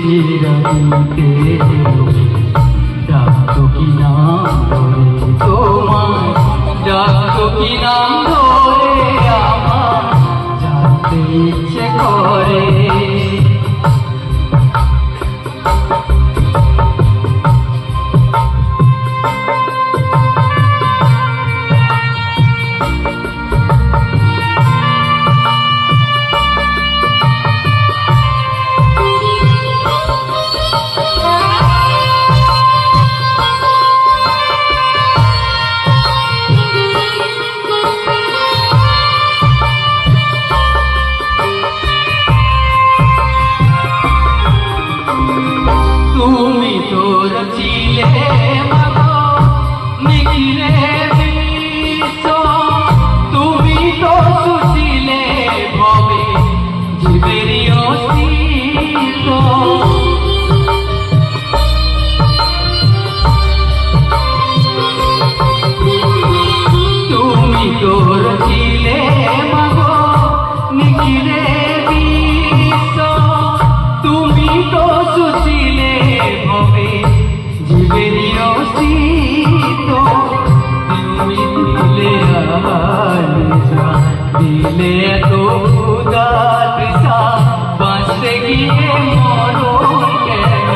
রাতে ডাকো কি নাম ধরে তোমায়, ডাকো কি নাম ধরে আমার জানতে ইচ্ছে করে। তুমি তোর ছিলে মাগো নিখিলে বিশ্ব, তুমি তো ছিলে ভবে জীবেরই অস্তিত্ব। তুমি তোর ছিলে মাগো নিখিলে বিশ্ব, তুমি তো ছিলে ভবে জীবেরই অস্তিত্ব। তুমি দিলে আলিসা, দিলে এত উদাসা, বাঁচতে গিয়ে মরণ কেন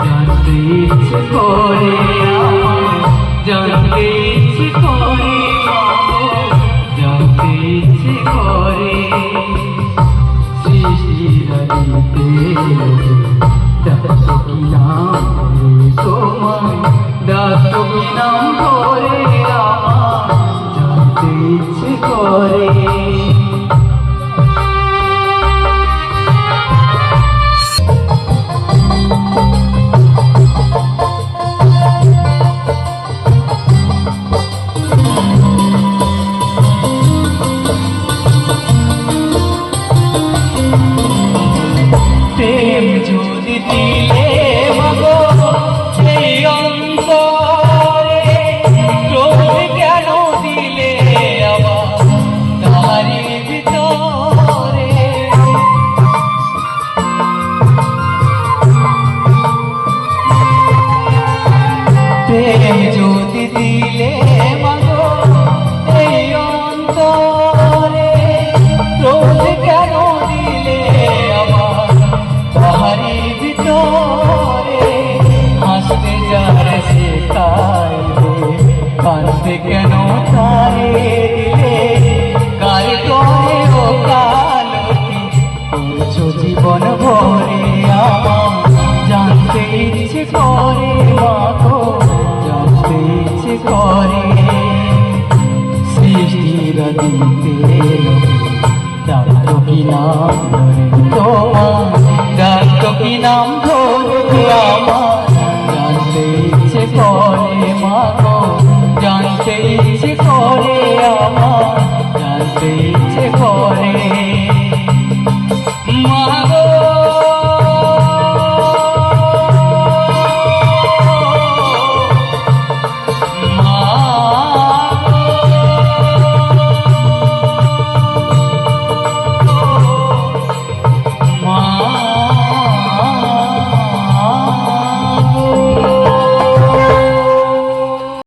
জানতে ইচ্ছে করে আমার, জানতে ইচ্ছে করে মাগো, জানতে ইচ্ছে করে। সৃষ্টিরাতে ডাকো কি নাম ধরে তোমায়, ডাকো কি নাম ধরে আমার জানতে ইচ্ছে করে। প্রেম যদি দিলে মাগো সেই অন্তরে, ক্রোধ কেন দিলে আবার তাহারি ভিতরে। প্রেম যদি দিলে মাগো এই অন্তরে, ক্রোধ কেন দিলে আবার তাহারি ভিতরে। হাসতে যারে শেখাইলে, কাঁদতে কেন তারে দিলে, কার করে ও কালতি করছো জীবন ভরে আমার জানতে ইচ্ছে করে মাগো, জানতে ইচ্ছে করে। সৃষ্টিরা দিতে ডাকো কি নাম ধরে তোমায়, ডাকো কি নাম ধরে আমার জানতে ইচ্ছে করে মাগো, জানতে ইচ্ছে করে আমার জানতে ইচ্ছে করে মাগো।